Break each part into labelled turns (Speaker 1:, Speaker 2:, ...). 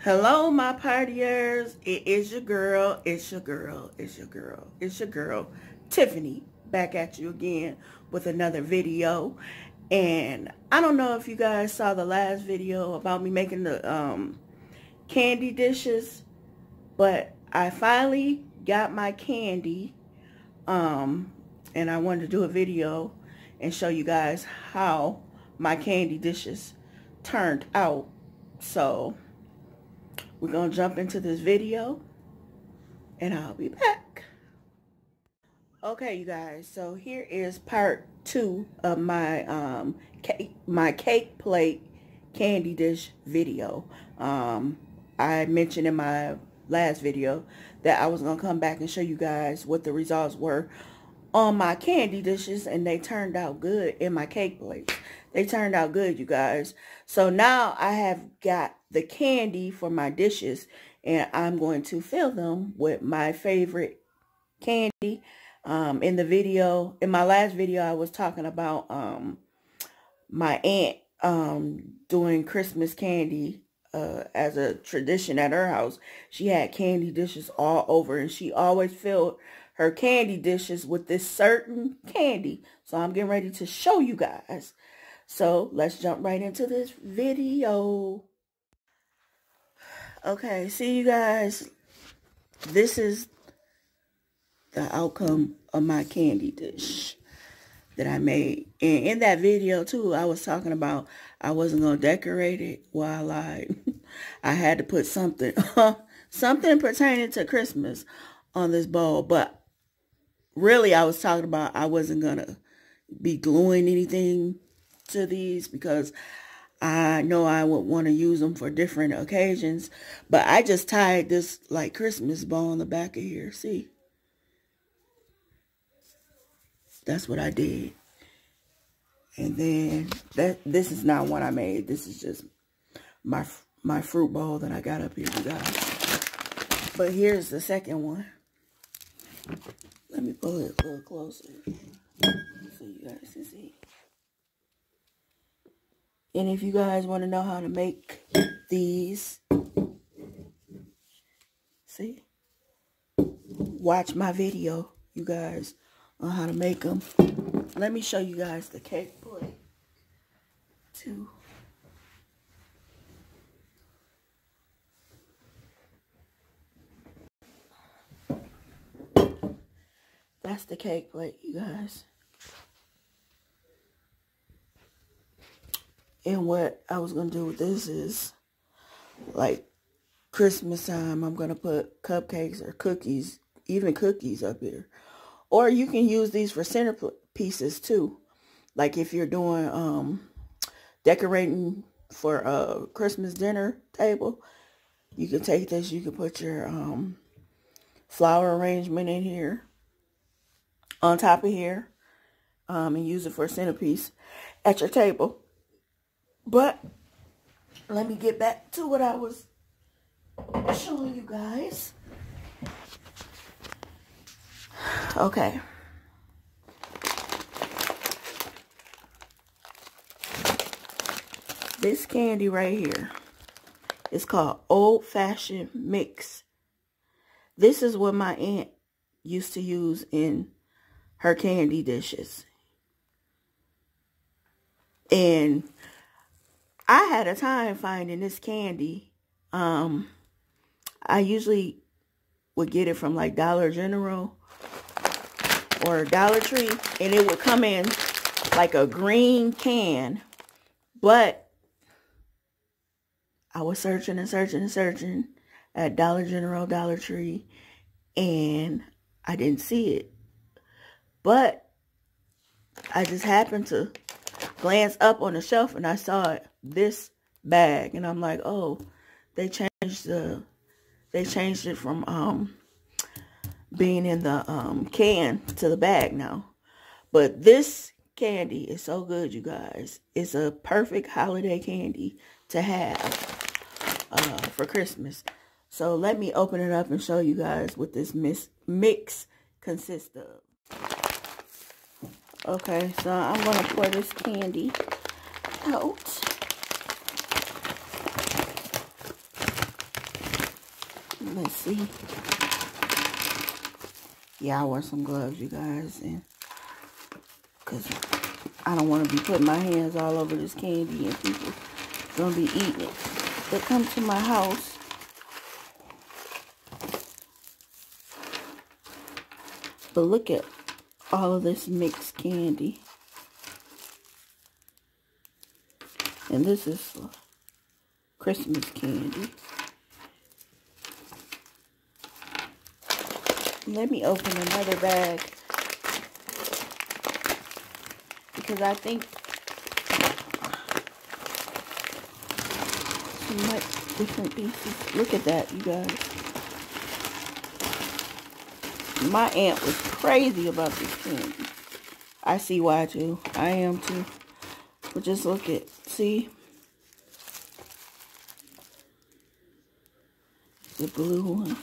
Speaker 1: Hello, my partiers. It is your girl. It's your girl. Tiffany, back at you again with another video. And I don't know if you guys saw the last video about me making the candy dishes, but I finally got my candy. And I wanted to do a video and show you guys how my candy dishes turned out. So we're going to jump into this video, and I'll be back. Okay, you guys, so here is part 2 of my cake plate candy dish video. I mentioned in my last video that I was going to come back and show you guys what the results were on my candy dishes, and they turned out good in my cake plates. They turned out good, you guys. So now I have got the candy for my dishes, and I'm going to fill them with my favorite candy. In my last video, I was talking about my aunt doing Christmas candy as a tradition at her house. She had candy dishes all over, and she always filled her candy dishes with this certain candy. So I'm getting ready to show you guys. So let's jump right into this video. Okay, see you guys, this is the outcome of my candy dish that I made. And in that video too, I was talking about I wasn't going to decorate it. Well, I had to put something pertaining to Christmas on this bowl. But really, I was talking about I wasn't going to be gluing anything to these because I know I would want to use them for different occasions. But I just tied this like Christmas bow on the back of here. See? That's what I did. And then this is not what I made. This is just my fruit bowl that I got up here, you guys. But here's the second one. Let me pull it a little closer so you guys can see. And if you guys want to know how to make these, see, watch my video, you guys, on how to make them. Let me show you guys the cake plate too. That's the cake plate, you guys. And what I was going to do with this is, like, Christmas time, I'm going to put cupcakes or cookies, even cookies up here. Or you can use these for centerpieces too. Like if you're doing, decorating for a Christmas dinner table, you can take this, you can put your flower arrangement in here, on top of here, and use it for a centerpiece at your table. But let me get back to what I was showing you guys. Okay. This candy right here is called Old Fashioned Mix. This is what my aunt used to use in her candy dishes. And I had a time finding this candy. I usually would get it from like Dollar General or Dollar Tree, and it would come in like a green can. But I was searching and searching and searching at Dollar General, Dollar Tree, and I didn't see it. But I just happened to glance up on the shelf and I saw it, this bag, and I'm like, oh, they changed it from being in the can to the bag now. But this candy is so good, you guys. It's a perfect holiday candy to have for Christmas. So let me open it up and show you guys what this mix consists of. Okay, so I'm going to pour this candy out. Let's see. Yeah, I wear some gloves, you guys, and because I don't want to be putting my hands all over this candy and people gonna be eating it. They come to my house. But look at all of this mixed candy. And this is Christmas candy. Let me open another bag, because I think some much different pieces. Look at that, you guys. My aunt was crazy about this candy. I see why too. I am too. But just look at, see? The blue one.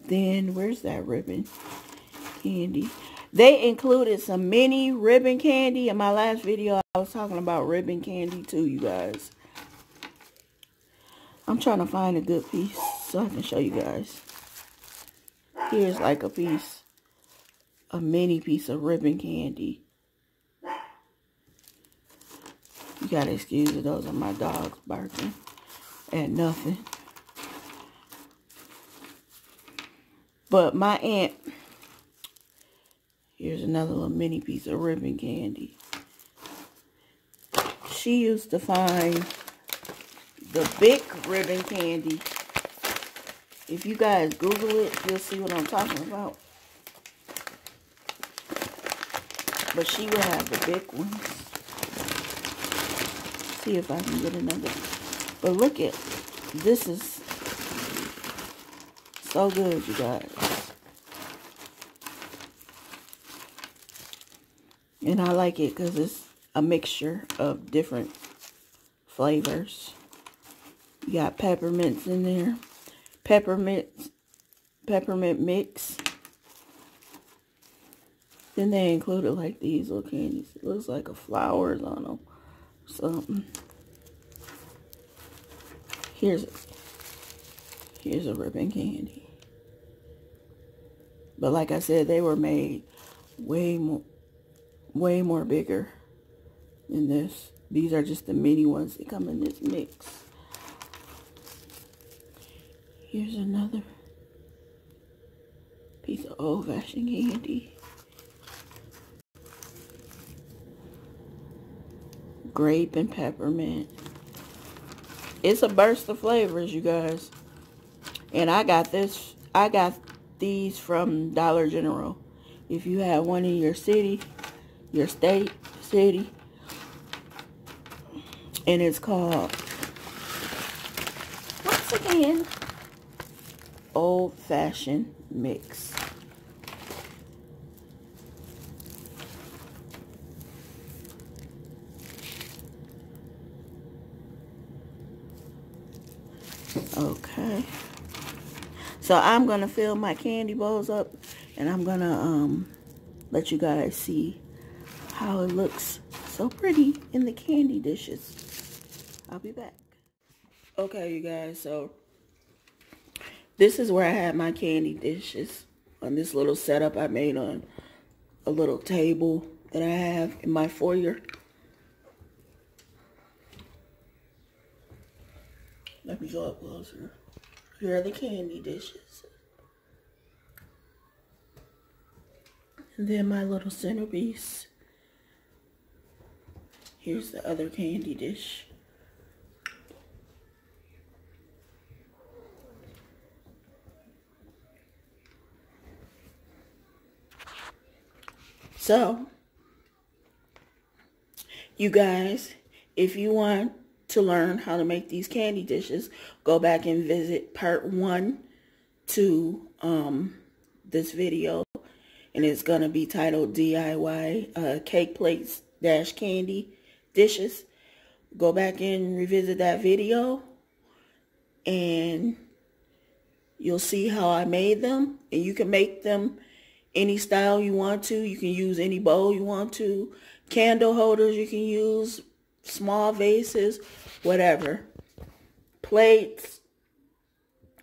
Speaker 1: Then, where's that ribbon candy? They included some mini ribbon candy. In my last video, I was talking about ribbon candy too, you guys. I'm trying to find a good piece so I can show you guys. Here's like a piece, a mini piece of ribbon candy. You gotta excuse it, those are my dogs barking at nothing. But my aunt, here's another little mini piece of ribbon candy. She used to find the big ribbon candy. If you guys Google it, you'll see what I'm talking about. But she would have the big ones. See if I can get another. But look at, this is so good, you guys. And I like it because it's a mixture of different flavors. You got peppermints in there. Peppermint mix. Then they included like these little candies. It looks like a flowers on them. Something. Here's a ribbon candy. But like I said, they were made way more bigger than this. These are just the mini ones that come in this mix. Here's another piece of old-fashioned candy. Grape and peppermint. It's a burst of flavors, you guys. And I got these from Dollar General. If you have one in your city, your state, city. And it's called, once again, old-fashioned mix. Okay. So I'm going to fill my candy bowls up, and I'm going to let you guys see how it looks so pretty in the candy dishes. I'll be back. Okay, you guys, so this is where I have my candy dishes on this little setup I made on a little table that I have in my foyer. Let me go up closer. Here are the candy dishes. And then my little centerpiece. Here's the other candy dish. So, you guys, if you want to learn how to make these candy dishes, go back and visit part 1 to this video, and it's gonna be titled DIY cake plates dash candy dishes. Go back and revisit that video, and you'll see how I made them. And you can make them any style you want to. You can use any bowl you want to. Candle holders you can use, small vases, whatever. plates,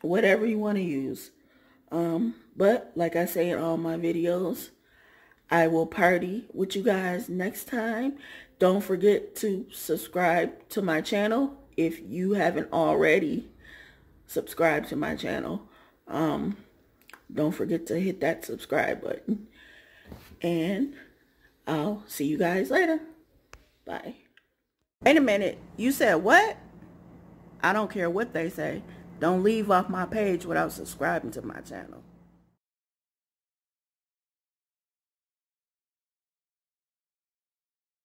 Speaker 1: whatever you want to use. But like I say in all my videos, I will party with you guys next time. Don't forget to subscribe to my channel if you haven't already subscribed to my channel. Don't forget to hit that subscribe button. And I'll see you guys later. Bye. Wait a minute. You said what? I don't care what they say. Don't leave off my page without subscribing to my channel.